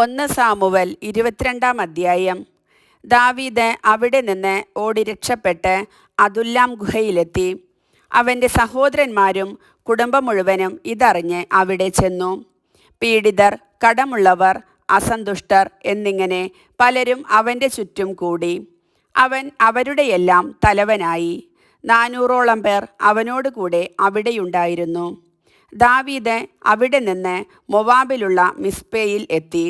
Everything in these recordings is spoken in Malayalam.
1 സാമുവൽ 22 അധ്യായം. ദാവീദ് അവിടെ നിന്ന് ഓടി രക്ഷപ്പെട്ട് അദുല്ലാം ഗുഹയിലെത്തി. അവൻ്റെ സഹോദരന്മാരും കുടുംബം മുഴുവനും ഇതറിഞ്ഞ് അവിടെ ചെന്നു. പീഡിതർ, കടമുള്ളവർ, അസന്തുഷ്ടർ എന്നിങ്ങനെ പലരും അവൻ്റെ ചുറ്റും കൂടി. അവൻ അവരുടെയെല്ലാം തലവനായി. 400ഓളം പേർ അവനോടുകൂടെ അവിടെയുണ്ടായിരുന്നു. ദാവീദ് അവിടെ നിന്ന് മൊവാബിലുള്ള മിസ്പയിൽ എത്തി.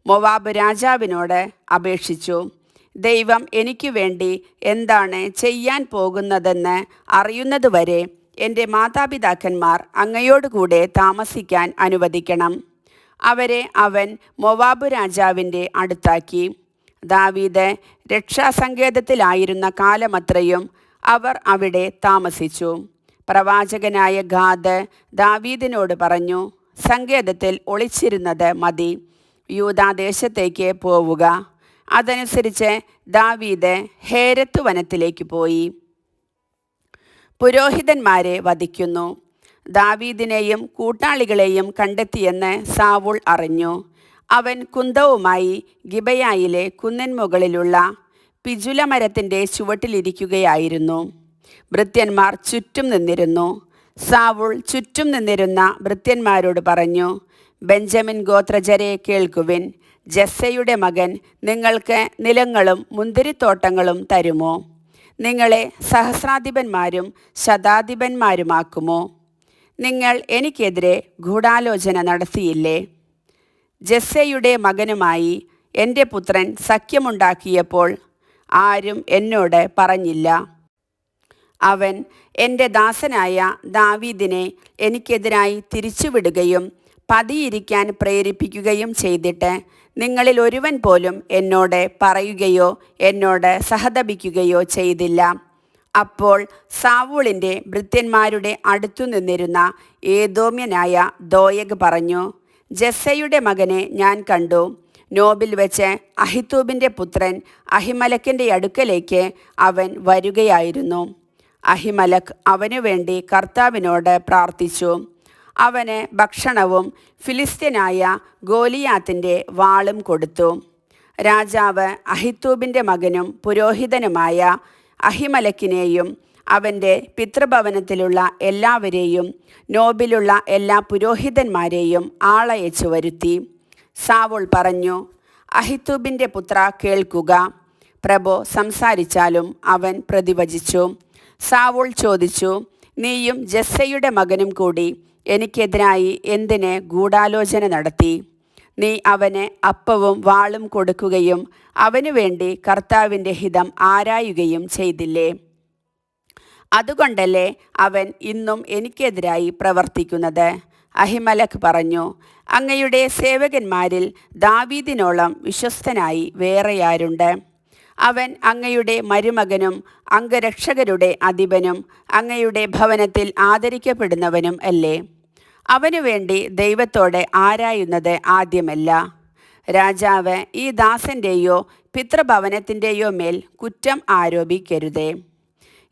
മൊവാബ് രാജാവിനോട് അപേക്ഷിച്ചു, ദൈവം എനിക്ക് വേണ്ടി എന്താണ് ചെയ്യാൻ പോകുന്നതെന്ന് അറിയുന്നതുവരെ എൻ്റെ മാതാപിതാക്കന്മാർ അങ്ങയോടുകൂടെ താമസിക്കാൻ അനുവദിക്കണം. അവരെ അവൻ മൊവാബ് രാജാവിൻ്റെ അടുത്താക്കി. ദാവീദ് രക്ഷാസങ്കേതത്തിലായിരുന്ന കാലമത്രയും അവർ അവിടെ താമസിച്ചു. പ്രവാചകനായ ഗാദ് ദാവീദിനോട് പറഞ്ഞു, സങ്കേതത്തിൽ ഒളിച്ചിരുന്നത് മതി, യൂദാദേശത്തേക്ക് പോവുക. അതനുസരിച്ച് ദാവീദ് ഹേരത്ത് വനത്തിലേക്ക് പോയി. പുരോഹിതന്മാരെ വധിക്കുന്നു. ദാവീദിനെയും കൂട്ടാളികളെയും കണ്ടെത്തിയെന്ന് സാവൂൾ അറിഞ്ഞു. അവൻ കുന്തവുമായി ഗിബയായിലെ കുന്നിൻ മുകളിലുള്ള പിജുലമരത്തിൻ്റെ ചുവട്ടിലിരിക്കുകയായിരുന്നു. ഭൃത്യന്മാർ ചുറ്റും നിന്നിരുന്നു. സാവൂൾ ചുറ്റും നിന്നിരുന്ന ഭൃത്യന്മാരോട് പറഞ്ഞു, ബെഞ്ചമിൻ ഗോത്രജരെ കേൾക്കുവിൻ. ജസ്സയുടെ മകൻ നിങ്ങൾക്ക് നിലങ്ങളും മുന്തിരിത്തോട്ടങ്ങളും തരുമോ? നിങ്ങളെ സഹസ്രാധിപന്മാരും ശതാധിപന്മാരുമാക്കുമോ? നിങ്ങൾ എനിക്കെതിരെ ഗൂഢാലോചന നടത്തിയില്ലേ? ജസ്സയുടെ മകനുമായി എൻ്റെ പുത്രൻ സഖ്യമുണ്ടാക്കിയപ്പോൾ ആരും എന്നോട് പറഞ്ഞില്ല. അവൻ എൻ്റെ ദാസനായ ദാവീദിനെ എനിക്കെതിരായി തിരിച്ചുവിടുകയും പതിയിരിക്കാൻ പ്രേരിപ്പിക്കുകയും ചെയ്തിട്ട് നിങ്ങളിൽ ഒരുവൻ പോലും എന്നോട് പറയുകയോ എന്നോട് സഹതപിക്കുകയോ ചെയ്തില്ല. അപ്പോൾ സാവൂളിൻ്റെ ഭൃത്യന്മാരുടെ അടുത്തു നിന്നിരുന്ന ഏദോമ്യനായ ദോയഗ് പറഞ്ഞു, ജസ്സയുടെ മകനെ ഞാൻ കണ്ടു. നോബിൽ വെച്ച് അഹിത്തൂബിൻ്റെ പുത്രൻ അഹിമലക്കിൻ്റെ അടുക്കലേക്ക് അവൻ വരികയായിരുന്നു. അഹിമലക്ക് അവനു വേണ്ടി കർത്താവിനോട് പ്രാർത്ഥിച്ചു. അവന് ഭക്ഷണവും ഫിലിസ്ത്യനായ ഗോലിയാത്തിൻ്റെ വാളും കൊടുത്തു. രാജാവ് അഹിത്തൂബിൻ്റെ മകനും പുരോഹിതനുമായ അഹിമലക്കിനെയും അവൻ്റെ പിതൃഭവനത്തിലുള്ള എല്ലാവരെയും നോബിലുള്ള എല്ലാ പുരോഹിതന്മാരെയും ആളയച്ചു വരുത്തി. സാവൂൾ പറഞ്ഞു, അഹിത്തൂബിൻ്റെ പുത്ര കേൾക്കുക. പ്രഭു സംസാരിച്ചാലും അവൻ പ്രതിവചിച്ചു. സാവൂൾ ചോദിച്ചു, നീയും ജസ്സയുടെ മകനും കൂടി എനിക്കെതിരായി എന്തിന് ഗൂഢാലോചന നടത്തി? നീ അവന് അപ്പവും വാളും കൊടുക്കുകയും അവനു വേണ്ടി കർത്താവിൻ്റെ ഹിതം ആരായുകയും ചെയ്തില്ലേ? അതുകൊണ്ടല്ലേ അവൻ ഇന്നും എനിക്കെതിരായി പ്രവർത്തിക്കുന്നത്? അഹിമലക്ക് പറഞ്ഞു, അങ്ങയുടെ സേവകന്മാരിൽ ദാവീദിനോളം വിശ്വസ്തനായി വേറെയാരുണ്ട്? അവൻ അങ്ങയുടെ മരുമകനും അംഗരക്ഷകരുടെ അധിപനും അങ്ങയുടെ ഭവനത്തിൽ ആദരിക്കപ്പെടുന്നവനും അല്ലേ? അവനു വേണ്ടി ദൈവത്തോടെ ആരായുന്നത് ആദ്യമല്ല. രാജാവ് ഈ ദാസൻ്റെയോ പിതൃഭവനത്തിൻ്റെയോ മേൽ കുറ്റം ആരോപിക്കരുതേ.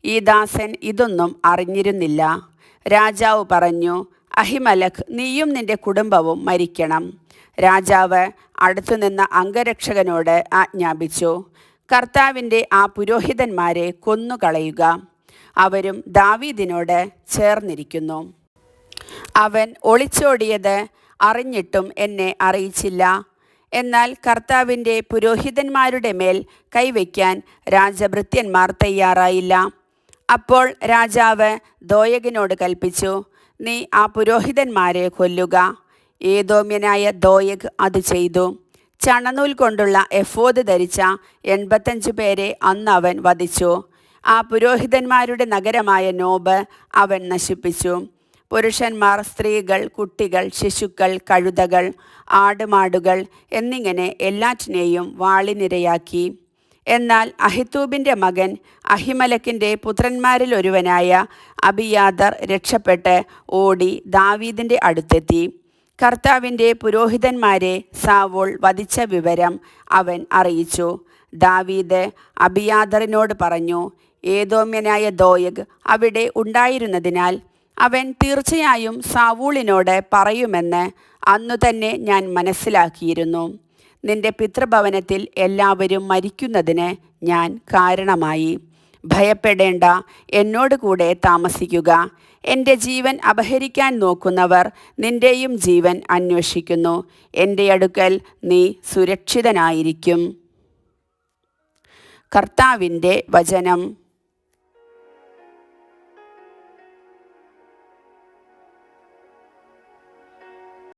ഈ ദാസൻ ഇതൊന്നും അറിഞ്ഞിരുന്നില്ല. രാജാവ് പറഞ്ഞു, അഹിമലക്ക്, നീയും നിന്റെ കുടുംബവും മരിക്കണം. രാജാവ് അടുത്തുനിന്ന അംഗരക്ഷകനോട് ആജ്ഞാപിച്ചു, കർത്താവിൻ്റെ ആ പുരോഹിതന്മാരെ കൊന്നുകളയുക. അവരും ദാവീദിനോട് ചേർന്നിരിക്കുന്നു. അവൻ ഒളിച്ചോടിയത് അറിഞ്ഞിട്ടും എന്നെ അറിയിച്ചില്ല. എന്നാൽ കർത്താവിൻ്റെ പുരോഹിതന്മാരുടെ മേൽ കൈവയ്ക്കാൻ രാജഭൃത്യന്മാർ തയ്യാറായില്ല. അപ്പോൾ രാജാവ് ദോയഗിനോട് കൽപ്പിച്ചു, നീ ആ പുരോഹിതന്മാരെ കൊല്ലുക. ഏദോമ്യനായ ദോയഗ് അത് ചെയ്തു. ചണനൂൽ കൊണ്ടുള്ള എഫോദ് ധരിച്ച 85 പേരെ അന്ന് അവൻ വധിച്ചു. ആ പുരോഹിതന്മാരുടെ നഗരമായ നോബ് അവൻ നശിപ്പിച്ചു. പുരുഷന്മാർ, സ്ത്രീകൾ, കുട്ടികൾ, ശിശുക്കൾ, കഴുതകൾ, ആടുമാടുകൾ എന്നിങ്ങനെ എല്ലാറ്റിനെയും വാളിനിരയാക്കി. എന്നാൽ അഹിത്തൂബിൻ്റെ മകൻ അഹിമലക്കിൻ്റെ പുത്രന്മാരിൽ ഒരുവനായ അബിയാദർ രക്ഷപ്പെട്ട് ഓടി ദാവീദിൻ്റെ അടുത്തെത്തി. കർത്താവിൻ്റെ പുരോഹിതന്മാരെ സാവൂൾ വധിച്ച വിവരം അവൻ അറിയിച്ചു. ദാവീദ് അബിയാദറിനോട് പറഞ്ഞു, ഏദോമ്യനായ ദോയഗ് അവിടെ ഉണ്ടായിരുന്നതിനാൽ അവൻ തീർച്ചയായും സാവൂളിനോട് പറയുമെന്ന് അന്നു തന്നെ ഞാൻ മനസ്സിലാക്കിയിരുന്നു. നിന്റെ പിതൃഭവനത്തിൽ എല്ലാവരും മരിക്കുന്നതിന് ഞാൻ കാരണമായി. ഭയപ്പെടേണ്ട, എന്നോട് കൂടെ താമസിക്കുക. എൻ്റെ ജീവൻ അപഹരിക്കാൻ നോക്കുന്നവർ നിൻ്റെയും ജീവൻ അന്വേഷിക്കുന്നു. എൻ്റെ അടുക്കൽ നീ സുരക്ഷിതനായിരിക്കും. കർത്താവിൻ്റെ വചനം.